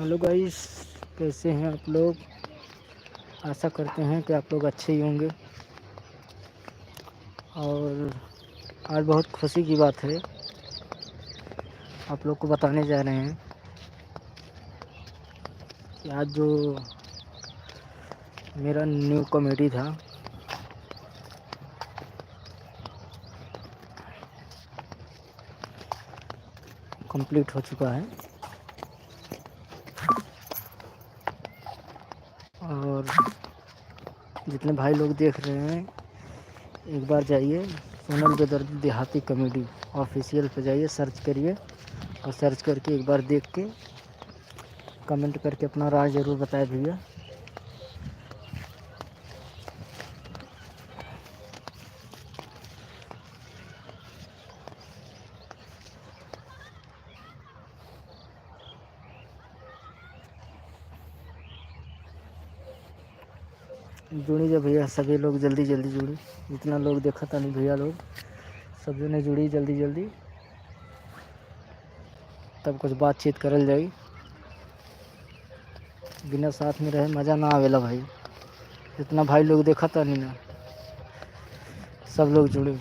Hello guys, कैसे हैं आप लोग। आशा करते हैं कि आप लोग अच्छे ही होंगे। और आज बहुत खुशी की बात है, आप लोग को बताने जा रहे हैं कि आज जो मेरा न्यू कॉमेडी था कंप्लीट हो चुका है। और जितने भाई लोग देख रहे हैं, एक बार जाइए सोनल बेदर्दी देहाती कॉमेडी ऑफिशियल पे जाइए, सर्च करिए और सर्च करके एक बार देख के कमेंट करके अपना राय ज़रूर बताएं भैया। जुड़िए भैया, सभी लोग जल्दी जल्दी जुड़ी। जितना लोग देखा था नहीं भैया लोग सब जने जुड़ी जल्दी जल्दी, तब कुछ बातचीत करल जाई। बिना साथ में रहे मज़ा ना आवेला भाई। जितना भाई लोग देखा था नहीं ना, सब लोग जुड़े।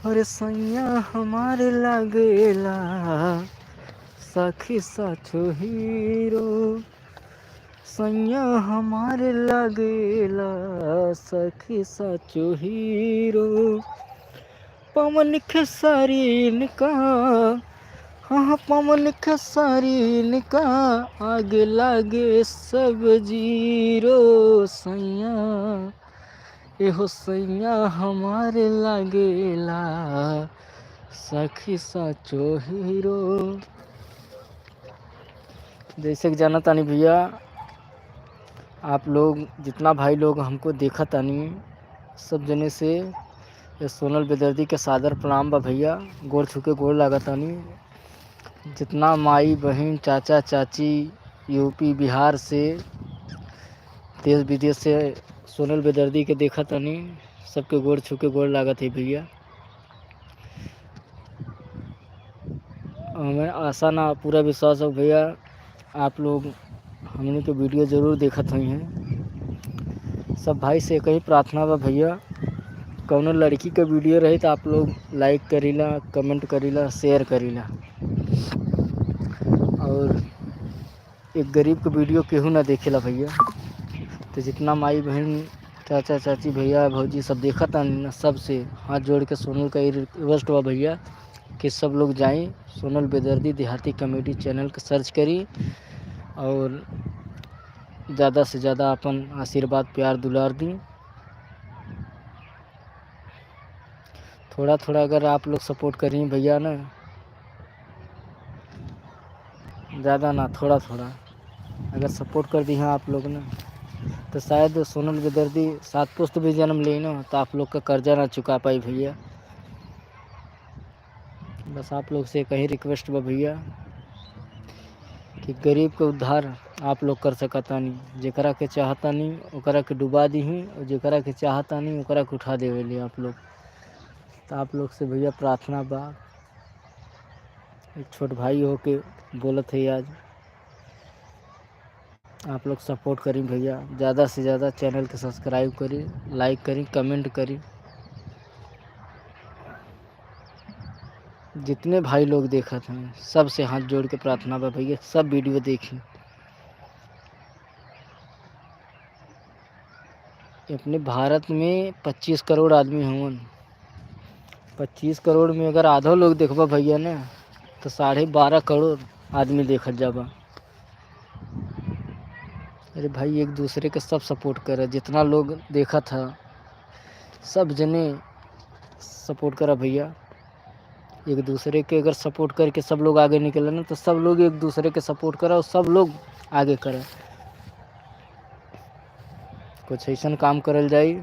अरे सैया हमारे लागेला सखी साचो हीरो, सैया हमारे लागेला सखी साचो हीरो। पवन खेसारी निका, हाँ पवन खेसारी निका, आगे लागे सब जीरो। सैया एहो सैया हमारे लागेला सखी साचो हीरो। जैसे कि जाना तानी भैया, आप लोग जितना भाई लोग हमको देखा तानी, सब जने से ये सोनल बेदर्दी के सादर प्रणाम बा भैया। गोड़ छुके गोड़ लागा तानी। जितना माई बहन चाचा चाची यूपी बिहार से देश विदेश से सोनल बेदर्दी के देखा तानी, सबके गोड़ छुके गोड़ लागत है भैया। हमें आशा ना पूरा विश्वास हो भैया, आप लोग हमने के वीडियो ज़रूर देखत हुई हैं। सब भाई से एक ही प्रार्थना बा भैया, कौनो लड़की का वीडियो रहे तो आप लोग लाइक करीला, कमेंट करीला, शेयर करीला। और एक गरीब का वीडियो केहू ना देखेला भैया। तो जितना माई बहन चाचा चाची भैया भौजी सब देखा था ना, सब से हाथ जोड़ के सोनल का रिक्वेस्ट हुआ भैया कि सब लोग जाएं सोनल बेदर्दी देहाती कॉमेडी चैनल का सर्च करी और ज़्यादा से ज़्यादा अपन आशीर्वाद प्यार दुलार दी। थोड़ा थोड़ा अगर आप लोग सपोर्ट करें भैया ना, ज़्यादा ना थोड़ा थोड़ा अगर सपोर्ट कर दी हैं आप लोग ना, तो शायद सोनल बेदर्दी 7 पुस्त भी जन्म ले ना तो आप लोग का कर्जा ना चुका पाई भैया। बस आप लोग से कहीं रिक्वेस्ट बा भैया कि गरीब के उद्धार आप लोग कर सकता नहीं। जेकरा के चाहता नहीं ओकरा के डुबा दी ही, और जेकरा के चाहता नहीं ओकरा के उठा देवेली आप लोग। तो आप लोग से भैया प्रार्थना बा, एक छोट भाई हो के बोलत है आज, आप लोग सपोर्ट करें भैया। ज़्यादा से ज़्यादा चैनल के सब्सक्राइब करी, लाइक करी, कमेंट करी। जितने भाई लोग देखा था सब से हाथ जोड़ के प्रार्थना बा भैया, सब वीडियो देखी। अपने भारत में 25 करोड़ आदमी हवन। 25 करोड़ में अगर आधो लोग देखबा भैया ना, तो 12.5 करोड़ आदमी देखत जाबा। अरे भाई एक दूसरे के सब सपोर्ट करे, जितना लोग देखा था सब जने सपोर्ट करा भैया। एक दूसरे के अगर सपोर्ट करके सब लोग आगे निकले ना, तो सब लोग एक दूसरे के सपोर्ट करा और सब लोग आगे करे। कुछ ऐसा काम करल जाई,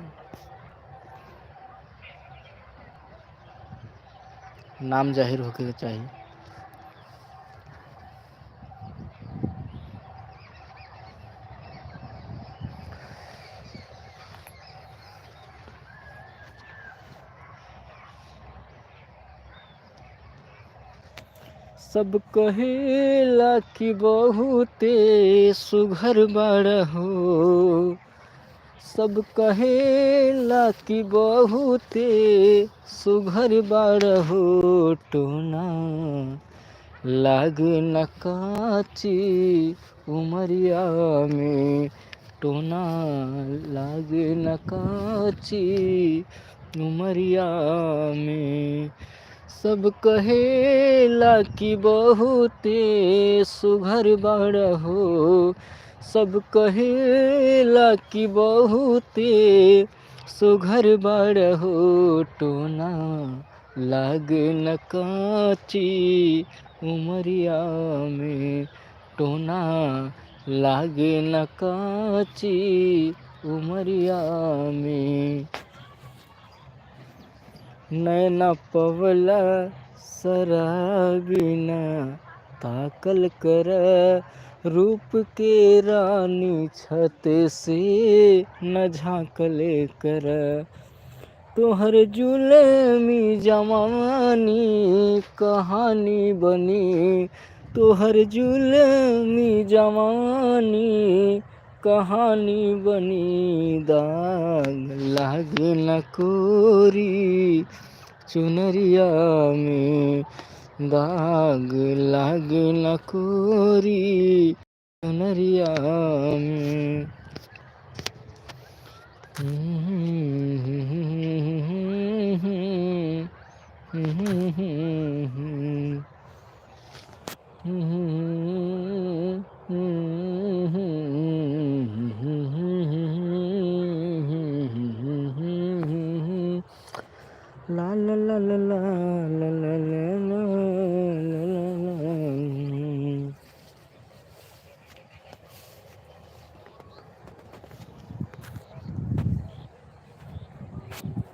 नाम जाहिर होके चाहिए। सब कहेला कि बहुते सुघर बड़ हो, सब कहेला कि बहुते सुघर बड़ हो, टोना लागे न काची उमरिया में, टोना लागे न काची उमरिया में। सब कहेला कि बहुते सुघर बड़ हो, सब कहेला कि बहुते सुघर बड़ हो, टोना लागे न काची उमरिया में, टोना लागे न काची उमरिया में। नैना पवला शराबिना ताकल कर, रूप के रानी छत से न झांकले कर, तोहर जुलमी जवानी कहानी बनी, तोहर जुलमी जवानी कहानी बनी, दाग लागे न कोरी चुनरिया में, दाग लागे न कोरी चुनरिया में। ला ला ला ला ला ला ला ला